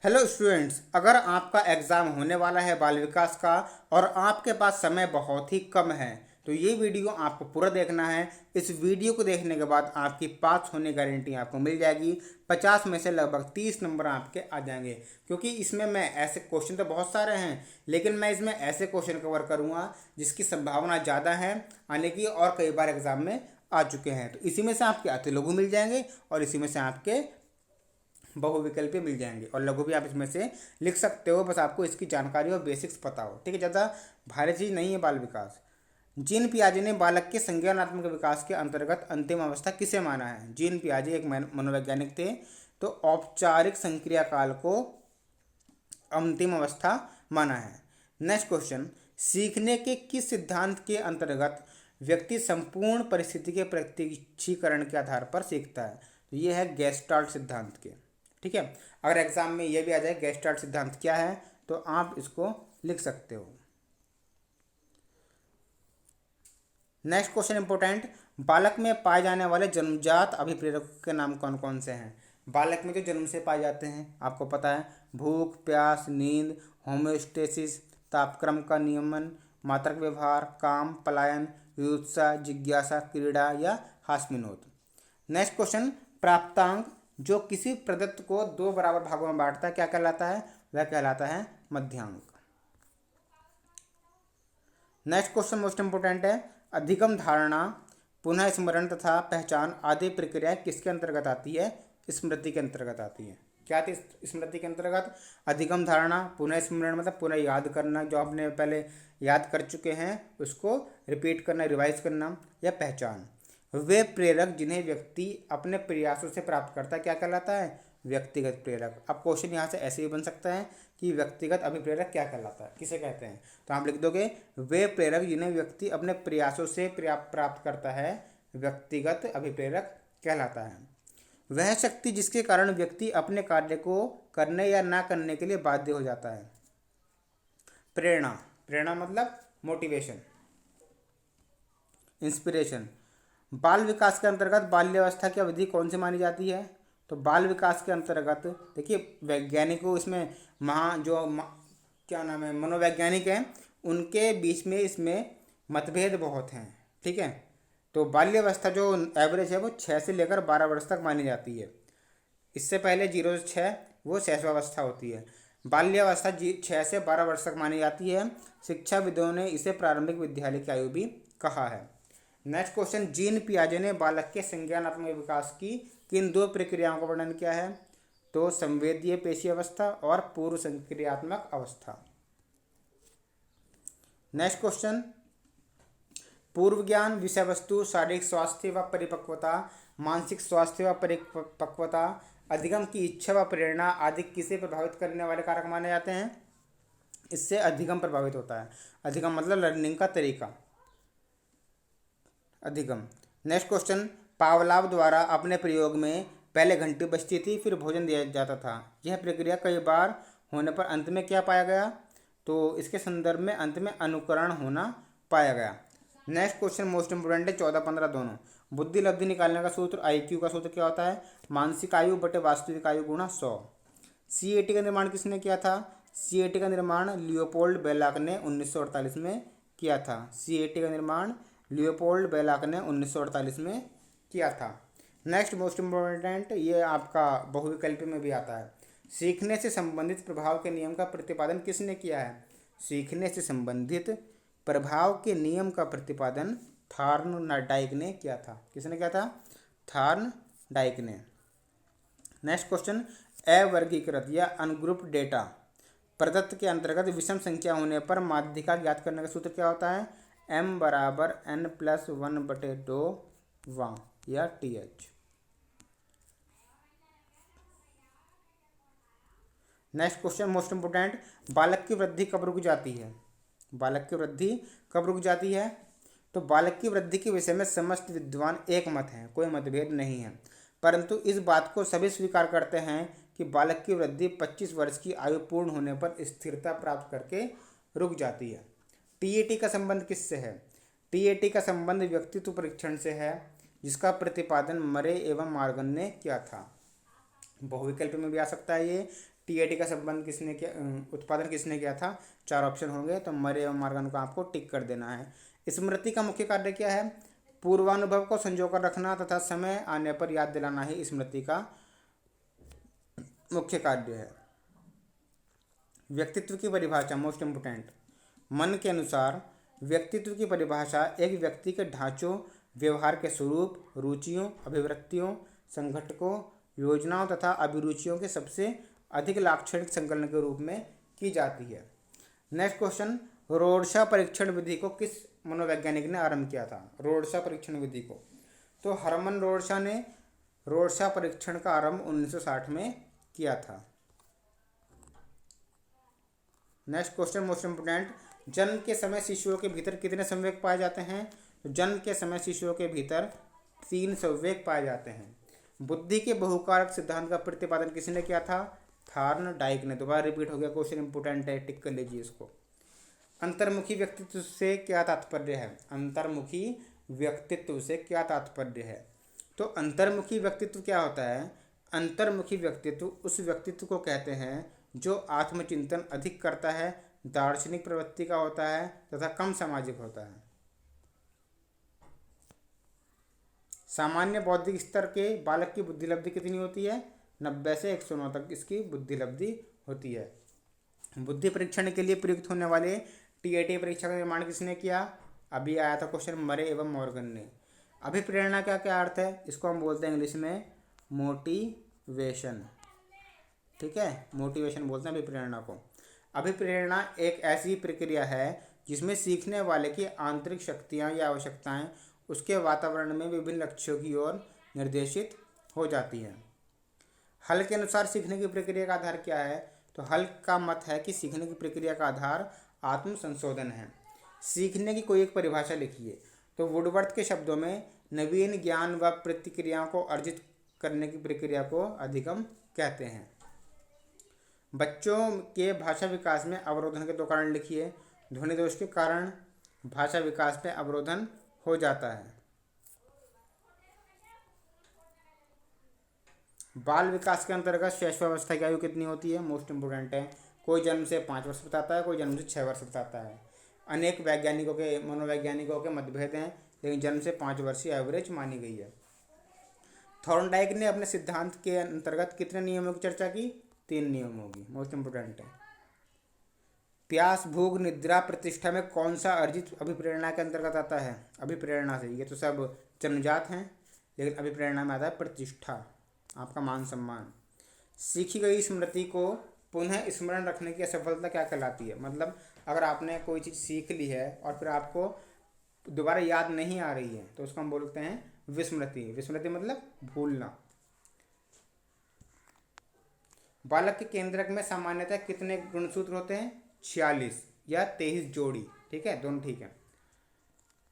Hello students, अगर आपका exam होने वाला है बाल विकास का और आपके पास समय बहुत ही कम है तो ये वीडियो आपको पूरा देखना है। इस वीडियो को देखने के बाद आपकी पास होने की गारंटी आपको मिल जाएगी। 50 में से लगभग 30 नंबर आपके आ जाएंगे, क्योंकि इसमें मैं ऐसे क्वेश्चन तो बहुत सारे हैं, लेकिन मैं इसमें ऐसे क्वेश्चन कवर करूँगा जिसकी संभावना ज़्यादा है आने की और कई बार एग्ज़ाम में आ चुके हैं। तो इसी में से आपके अति लघु मिल जाएंगे और इसी में से आपके बहुविकल्पी मिल जाएंगे, और लघु भी आप इसमें से लिख सकते हो, बस आपको इसकी जानकारी और बेसिक्स पता हो। ठीक है, ज़्यादा भारी चीज़ नहीं है बाल विकास। जीन पियाजे ने बालक के संज्ञानात्मक विकास के अंतर्गत अंतिम अवस्था किसे माना है? जीन पियाजे एक मनोवैज्ञानिक थे, तो औपचारिक संक्रिया काल को अंतिम अवस्था माना है। नेक्स्ट क्वेश्चन, सीखने के किस सिद्धांत के अंतर्गत व्यक्ति संपूर्ण परिस्थिति के प्रत्यक्षीकरण के आधार पर सीखता है? तो ये है गेस्टाल्ट सिद्धांत के। ठीक है, अगर एग्जाम में ये भी आ जाए गेस्टाल्ट सिद्धांत क्या है तो आप इसको लिख सकते हो। नेक्स्ट क्वेश्चन इंपोर्टेंट, बालक में पाए जाने वाले जन्मजात अभिप्रेरकों के नाम कौन कौन से हैं? बालक में जो जन्म से पाए जाते हैं आपको पता है, भूख, प्यास, नींद, होम्योस्टेसिस, तापक्रम का नियमन, मात्रक व्यवहार, काम, पलायन, युत्सा, जिज्ञासा, क्रीड़ा या हास्यविनोद। नेक्स्ट क्वेश्चन, प्राप्तांक जो किसी प्रदत्त को दो बराबर भागों में बांटता है क्या कहलाता है? वह कहलाता है मध्यांक। नेक्स्ट क्वेश्चन मोस्ट इंपोर्टेंट है, अधिगम धारणा, पुनः स्मरण तथा पहचान आदि प्रक्रियाएं किसके अंतर्गत आती है? स्मृति के अंतर्गत आती है। क्या आती है स्मृति के अंतर्गत? अधिगम धारणा, पुनः स्मरण मतलब पुनः याद करना, जो आपने पहले याद कर चुके हैं उसको रिपीट करना, रिवाइज करना, या पहचान। वे प्रेरक जिन्हें व्यक्ति अपने प्रयासों से प्राप्त करता है क्या कहलाता है? व्यक्तिगत प्रेरक। अब क्वेश्चन यहाँ से ऐसे भी बन सकता है कि व्यक्तिगत अभिप्रेरक क्या कहलाता है, किसे कहते हैं? तो आप लिख दोगे वे प्रेरक जिन्हें व्यक्ति अपने प्रयासों से प्राप्त करता है व्यक्तिगत अभिप्रेरक कहलाता है। वह शक्ति जिसके कारण व्यक्ति अपने कार्य को करने या ना करने के लिए बाध्य हो जाता है। प्रेरणा, प्रेरणा मतलब मोटिवेशन, इंस्पिरेशन। बाल विकास के अंतर्गत बाल्यावस्था की अवधि कौन सी मानी जाती है? तो बाल विकास के अंतर्गत देखिए, वैज्ञानिकों इसमें क्या नाम है, मनोवैज्ञानिक हैं, उनके बीच में इसमें मतभेद बहुत हैं। ठीक है, तो बाल्यावस्था जो एवरेज है वो 6 से लेकर 12 वर्ष तक मानी जाती है। इससे पहले 0 से 6 वो शैशवावस्था होती है। बाल्यावस्था 6 से 12 वर्ष तक मानी जाती है। शिक्षाविदों ने इसे प्रारंभिक विद्यालय की आयु भी कहा है। नेक्स्ट क्वेश्चन, जीन पियाजे ने बालक के संज्ञानात्मक विकास की किन दो प्रक्रियाओं का वर्णन किया है? तो संवेदीय पेशी अवस्था और पूर्व संक्रियात्मक अवस्था। नेक्स्ट क्वेश्चन, पूर्व ज्ञान, विषय वस्तु, शारीरिक स्वास्थ्य व परिपक्वता, मानसिक स्वास्थ्य व परिपक्वता, अधिगम की इच्छा व प्रेरणा आदि किसे प्रभावित करने वाले कारक माने जाते हैं? इससे अधिगम प्रभावित होता है। अधिगम मतलब लर्निंग का तरीका, अधिगम। नेक्स्ट क्वेश्चन, पावलाव द्वारा अपने प्रयोग में पहले घंटी बजती थी फिर भोजन दिया जाता था, यह प्रक्रिया कई बार होने पर अंत में क्या पाया गया? तो इसके संदर्भ में अंत में अनुकरण होना पाया गया। नेक्स्ट क्वेश्चन मोस्ट इंपोर्टेंट है, 14, 15 दोनों। बुद्धि लब्धि निकालने का सूत्र, IQ का सूत्र क्या होता है? मानसिक आयु बटे वास्तविक आयु गुणा 100। CAT का निर्माण किसने किया था? CAT का निर्माण लियोपोल्ड बेलाक ने 1948 में किया था। CAT का निर्माण लियोपोल्ड बेलाक ने 1948 में किया था। नेक्स्ट मोस्ट इम्पोर्टेंट, ये आपका बहुविकल्पी में भी आता है। सीखने से संबंधित प्रभाव के नियम का प्रतिपादन किसने किया है? सीखने से संबंधित प्रभाव के नियम का प्रतिपादन थॉर्नडाइक ने किया था। किसने किया था? थॉर्नडाइक ने। नेक्स्ट क्वेश्चन, अवर्गीकृत या अनग्रुप डेटा प्रदत्त के अंतर्गत विषम संख्या होने पर माध्यिका ज्ञात करने का सूत्र क्या होता है? M बराबर n+1/2 वां या TH। Next question most important, बालक की वृद्धि कब रुक जाती है? बालक की वृद्धि कब रुक जाती है? तो बालक की वृद्धि के विषय में समस्त विद्वान एक मत हैं, कोई मतभेद नहीं है, परंतु इस बात को सभी स्वीकार करते हैं कि बालक की वृद्धि 25 वर्ष की आयु पूर्ण होने पर स्थिरता प्राप्त करके रुक जाती है। TAT का संबंध किससे है? TAT का संबंध व्यक्तित्व परीक्षण से है, जिसका प्रतिपादन मरे एवं मॉर्गन ने किया था। बहुविकल्प में भी आ सकता है ये। टीएटी का संबंध किसने किया, उत्पादन किसने किया था? 4 ऑप्शन होंगे, तो मरे एवं मॉर्गन को आपको टिक कर देना है। स्मृति का मुख्य कार्य क्या है? पूर्वानुभव को संजोकर रखना तथा समय आने पर याद दिलाना ही स्मृति का मुख्य कार्य है। व्यक्तित्व की परिभाषा मोस्ट इम्पोर्टेंट। मन के अनुसार व्यक्तित्व की परिभाषा एक व्यक्ति के ढांचों, व्यवहार के स्वरूप, रुचियों, अभिवृत्तियों, संघटकों, योजनाओं तथा अभिरुचियों के सबसे अधिक लाक्षणिक संकलन के रूप में की जाती है। नेक्स्ट क्वेश्चन, रोडशा परीक्षण विधि को किस मनोवैज्ञानिक ने आरंभ किया था? रोडशा परीक्षण विधि को तो हरमन रोडशा ने रोडशा परीक्षण का आरंभ 1960 में किया था। नेक्स्ट क्वेश्चन मोस्ट इंपोर्टेंट, जन्म के समय शिशुओं के भीतर कितने संवेग पाए जाते हैं? तो जन्म के समय शिशुओं के भीतर 3 संवेग पाए जाते हैं। बुद्धि के बहुकारक सिद्धांत का प्रतिपादन किसने किया था? थॉर्नडाइक ने। दोबारा रिपीट हो गया, क्वेश्चन इंपोर्टेंट है, टिक कर लीजिए इसको। अंतर्मुखी व्यक्तित्व से क्या तात्पर्य है? अंतर्मुखी व्यक्तित्व से क्या तात्पर्य है? तो अंतर्मुखी व्यक्तित्व क्या होता है? अंतर्मुखी व्यक्तित्व उस व्यक्तित्व को कहते हैं जो आत्मचिंतन अधिक करता है, दार्शनिक प्रवृत्ति का होता है तथा कम सामाजिक होता है। सामान्य बौद्धिक स्तर के बालक की बुद्धिलब्धि कितनी होती है? 90 से 109 तक इसकी बुद्धिलब्धि होती है। बुद्धि परीक्षण के लिए प्रयुक्त होने वाले टीएटी परीक्षा का निर्माण किसने किया? अभी आया था क्वेश्चन, मरे एवं मॉर्गन ने। अभिप्रेरणा का क्या अर्थ है? इसको हम बोलते हैं इंग्लिश में मोटिवेशन। ठीक है, मोटिवेशन बोलते हैं अभिप्रेरणा को। अभिप्रेरणा एक ऐसी प्रक्रिया है जिसमें सीखने वाले की आंतरिक शक्तियाँ या आवश्यकताएं उसके वातावरण में विभिन्न लक्ष्यों की ओर निर्देशित हो जाती हैं। हल के अनुसार सीखने की प्रक्रिया का आधार क्या है? तो हल का मत है कि सीखने की प्रक्रिया का आधार आत्म संशोधन है। सीखने की कोई एक परिभाषा लिखिए। तो वुडवर्थ के शब्दों में नवीन ज्ञान व प्रतिक्रियाओं को अर्जित करने की प्रक्रिया को अधिगम कहते हैं। बच्चों के भाषा विकास में अवरोधन के 2 कारण लिखिए। ध्वनि दोष के कारण भाषा विकास में अवरोधन हो जाता है। बाल विकास के अंतर्गत शैशवावस्था की आयु कितनी होती है? मोस्ट इंपोर्टेंट है। कोई जन्म से 5 वर्ष बताता है, कोई जन्म से 6 वर्ष बताता है। अनेक वैज्ञानिकों के मनोवैज्ञानिकों के मतभेद हैं, लेकिन जन्म से 5 वर्ष की एवरेज मानी गई है। थॉर्नडाइक ने अपने सिद्धांत के अंतर्गत कितने नियमों की चर्चा की? 3 नियमों की। मोस्ट इंपोर्टेंट है। प्यास, भूख, निद्रा, प्रतिष्ठा में कौन सा अर्जित अभिप्रेरणा के अंतर्गत आता है? अभिप्रेरणा से। ये तो सब जन्मजात हैं, लेकिन अभिप्रेरणा में आता है प्रतिष्ठा, आपका मान सम्मान। सीखी गई स्मृति को पुनः स्मरण रखने की असफलता क्या कहलाती है? मतलब अगर आपने कोई चीज़ सीख ली है और फिर आपको दोबारा याद नहीं आ रही है, तो उसको हम बोलते हैं विस्मृति। विस्मृति मतलब भूलना। बालक के केंद्रक में सामान्यतः कितने गुणसूत्र होते हैं? 46 या 23 जोड़ी। ठीक है, दोनों ठीक है।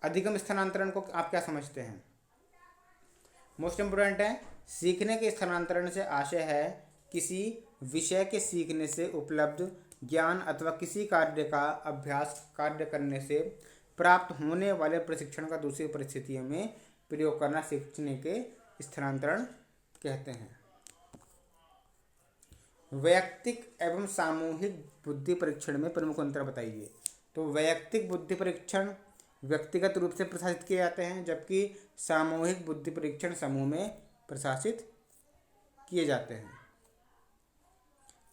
अधिगम स्थानांतरण को आप क्या समझते हैं? मोस्ट इंपोर्टेंट है, सीखने के स्थानांतरण से आशय है किसी विषय के सीखने से उपलब्ध ज्ञान अथवा किसी कार्य का अभ्यास कार्य करने से प्राप्त होने वाले प्रशिक्षण का दूसरी परिस्थितियों में प्रयोग करना सीखने के स्थानांतरण कहते हैं। वैयक्तिक एवं सामूहिक बुद्धि परीक्षण में प्रमुख अंतर बताइए। तो वैयक्तिक बुद्धि परीक्षण व्यक्तिगत रूप से प्रशासित किए जाते हैं, जबकि सामूहिक बुद्धि परीक्षण समूह में प्रशासित किए जाते हैं।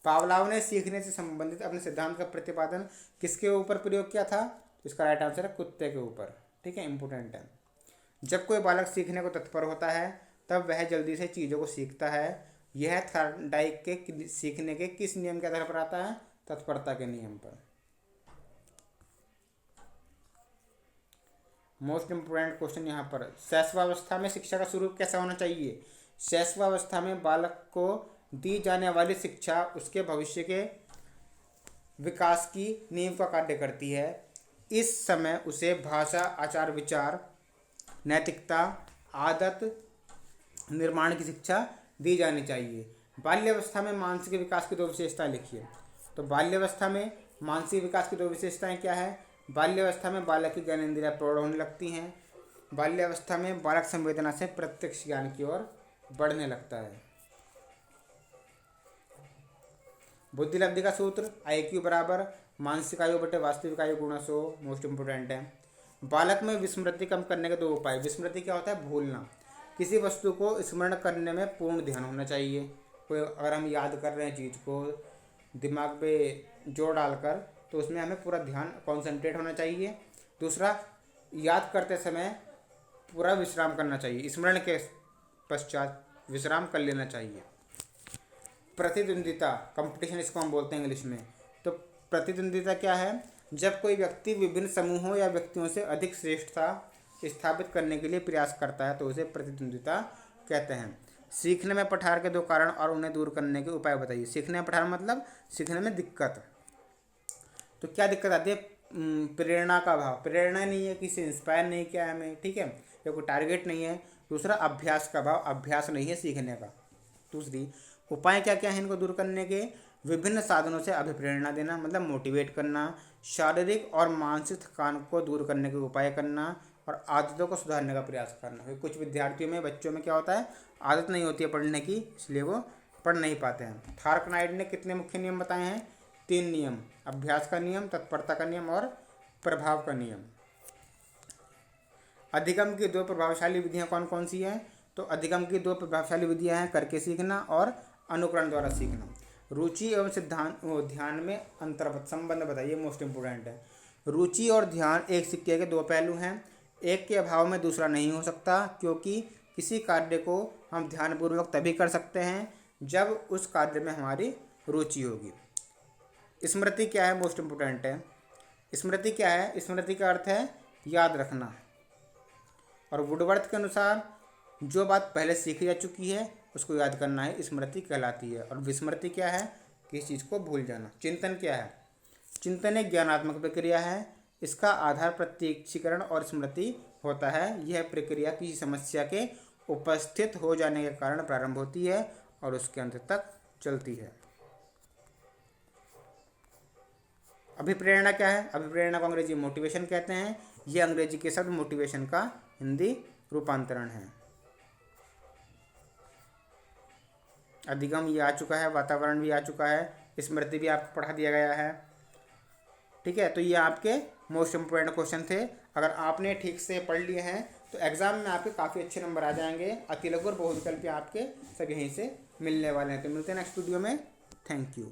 पावलाव ने सीखने से संबंधित अपने सिद्धांत का प्रतिपादन किसके ऊपर प्रयोग किया था? इसका राइट आंसर है कुत्ते के ऊपर। ठीक है, इंपोर्टेंट है। जब कोई बालक सीखने को तत्पर होता है तब वह जल्दी से चीज़ों को सीखता है। यह थॉर्नडाइक के सीखने के किस नियम के आधार पर आता है? तत्परता के नियम पर। मोस्ट इंपोर्टेंट क्वेश्चन यहाँ पर, शैशवावस्था में शिक्षा का स्वरूप कैसा होना चाहिए? शैशवावस्था में बालक को दी जाने वाली शिक्षा उसके भविष्य के विकास की नींव का कार्य करती है। इस समय उसे भाषा, आचार विचार, नैतिकता, आदत निर्माण की शिक्षा दी जानी चाहिए। बाल्यावस्था में मानसिक विकास की 2 विशेषताएं लिखिए। तो बाल्यावस्था में मानसिक विकास की 2 विशेषताएं क्या है? बाल्यावस्था में बालक की ज्ञानेंद्रियां प्रौढ़ होने लगती हैं। बाल्यावस्था में बालक संवेदना से प्रत्यक्ष ज्ञान की ओर बढ़ने लगता है। बुद्धिलब्धि का सूत्र IQ बराबर मानसिक आयु बटे वास्तविक आयु गुणा 100 मोस्ट इंपोर्टेंट है। बालक में विस्मृति कम करने के 2 उपाय। विस्मृति क्या होता है? भूलना। किसी वस्तु को स्मरण करने में पूर्ण ध्यान होना चाहिए। कोई अगर हम याद कर रहे हैं चीज़ को दिमाग पे जोर डालकर, तो उसमें हमें पूरा ध्यान कॉन्सेंट्रेट होना चाहिए। दूसरा, याद करते समय पूरा विश्राम करना चाहिए, स्मरण के पश्चात विश्राम कर लेना चाहिए। प्रतिद्वंदिता, कंपटीशन इसको हम बोलते हैं इंग्लिश में। तो प्रतिद्वंदिता क्या है? जब कोई व्यक्ति विभिन्न समूहों या व्यक्तियों से अधिक श्रेष्ठता स्थापित करने के लिए प्रयास करता है तो उसे प्रतिद्वंदिता कहते हैं। सीखने में पठार के 2 कारण और उन्हें दूर करने के उपाय बताइए। सीखने में पठार मतलब सीखने में दिक्कत। तो क्या दिक्कत आती है? प्रेरणा का अभाव, प्रेरणा नहीं है, किसी इंस्पायर नहीं किया हमें, ठीक है, या कोई टारगेट नहीं है। दूसरा, अभ्यास का अभाव, अभ्यास नहीं है सीखने का। दूसरी, उपाय क्या क्या है इनको दूर करने के? विभिन्न साधनों से अभिप्रेरणा देना, मतलब मोटिवेट करना, शारीरिक और मानसिक थकान को दूर करने के उपाय करना, और आदतों को सुधारने का प्रयास करना। क्योंकि कुछ विद्यार्थियों में, बच्चों में क्या होता है, आदत नहीं होती है पढ़ने की, इसलिए वो पढ़ नहीं पाते हैं। थारकनाइड ने कितने मुख्य नियम बताए हैं? 3 नियम। अभ्यास का नियम, तत्परता का नियम और प्रभाव का नियम। अधिगम की 2 प्रभावशाली विधियां कौन कौन सी हैं? तो अधिगम की 2 प्रभावशाली विधियां हैं, करके सीखना और अनुकरण द्वारा सीखना। रुचि एवं सिद्धांत ध्यान में अंतर्गत संबंध बताइए, मोस्ट इंपोर्टेंट है। रुचि और ध्यान एक सिक्के के 2 पहलू हैं। एक के अभाव में दूसरा नहीं हो सकता, क्योंकि किसी कार्य को हम ध्यानपूर्वक तभी कर सकते हैं जब उस कार्य में हमारी रुचि होगी। स्मृति क्या है? मोस्ट इंपोर्टेंट है। स्मृति क्या है? स्मृति का अर्थ है याद रखना। और वुडवर्थ के अनुसार जो बात पहले सीखी जा चुकी है उसको याद करना है, स्मृति कहलाती है। और विस्मृति क्या है? किसी चीज़ को भूल जाना। चिंतन क्या है? चिंतन एक ज्ञानात्मक प्रक्रिया है। इसका आधार प्रत्यक्षीकरण और स्मृति होता है। यह प्रक्रिया किसी समस्या के उपस्थित हो जाने के कारण प्रारंभ होती है और उसके अंत तक चलती है। अभिप्रेरणा क्या है? अभिप्रेरणा को अंग्रेजी मोटिवेशन कहते हैं। यह अंग्रेजी के शब्द मोटिवेशन का हिंदी रूपांतरण है। अधिगम ये आ चुका है, वातावरण भी आ चुका है, स्मृति भी आपको पढ़ा दिया गया है, ठीक है। तो ये आपके मोस्ट इम्पोर्टेंट क्वेश्चन थे। अगर आपने ठीक से पढ़ लिए हैं तो एग्जाम में आपके काफ़ी अच्छे नंबर आ जाएंगे। अति लघु और बहुविकल्पी आपके सब यहीं से मिलने वाले हैं। तो मिलते हैं नेक्स्ट वीडियो में। Thank you.